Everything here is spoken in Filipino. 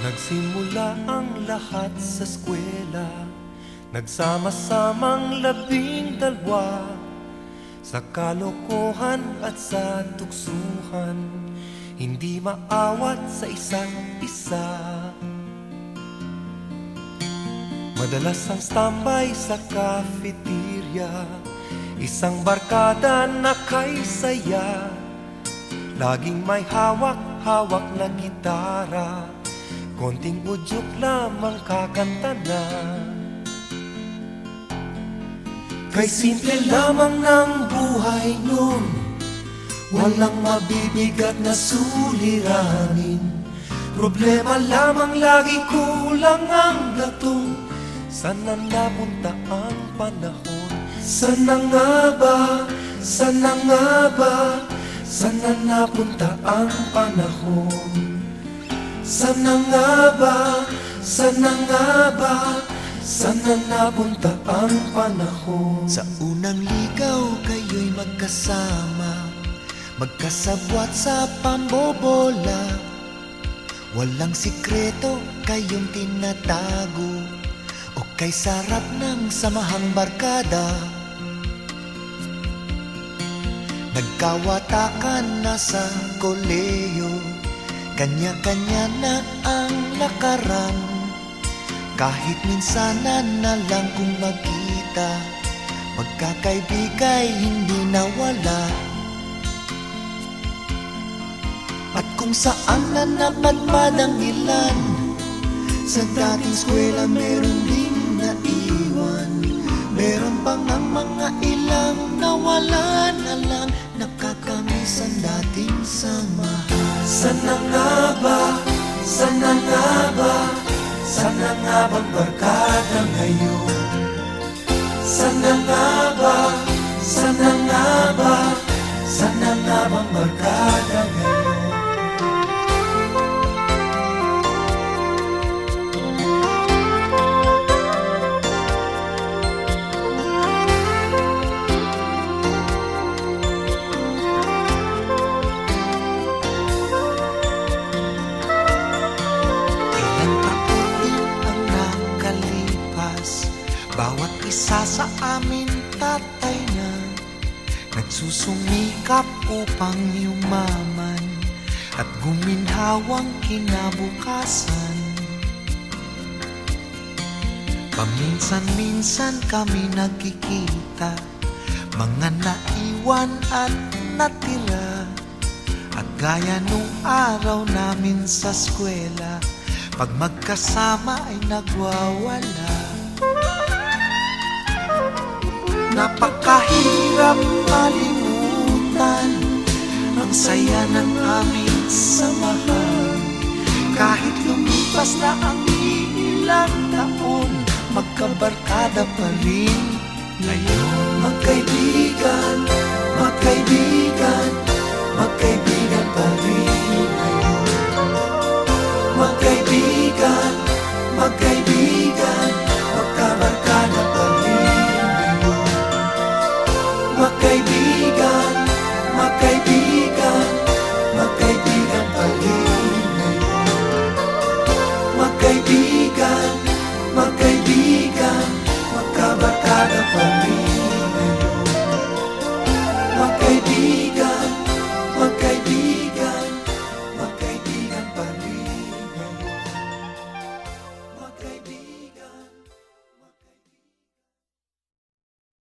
Nagsimula ang lahat sa eskwela, nagsama-samang 12 sa kalokohan at sa tuksuhan, hindi maawat sa isa't isa. Madalas ang standby sa cafeteria, isang barkada na kay saya, laging may hawak-hawak na gitara, konting udyok lamang kakanta na. Kay simple lamang ng buhay nun, walang mabibigat na suliranin. Problema lamang lagi, kulang ang gatong. Sana napunta ang panahon? Sana nga ba? Sana nga ba? Sana napunta ang panahon? Sana nga ba? Sana nga ba? Sana napunta ang panahon? Sa unang ligaw kayo'y magkasama, magkasabwat sa pambobola. Walang sikreto kayong tinatago, o kay sarap ng samahang barkada. Nagkawatakan na sa koleyo, kanya-kanya na ang lakaran. Kahit minsanan na lang kung magkita, magkakaibigay hindi nawala. At kung saan na napadpad ang ilan, sa dating eskwela meron din naiwan. Meron pang ang mga ilang nawala na lang, nakakamiss ang dating samahan. Sana nga ba? Sana nga ba? Sana nga bang barkada ngayon? Sana nga ba? Sana nga ba? Sana nga bang barkada ngayon? Bawat isa sa amin tatay na, nagsusumikap upang yumaman at guminhawang kinabukasan. Paminsan-minsan kami nagkikita, mga naiwan at natira. At gaya nung araw namin sa eskwela, pag magkasama ay nagwawala. Napakahirap malimutan ang saya ng aming samahan. Kahit lumipas na ang ilang taon, magkabarkada pa rin ngayon. Magkaibigan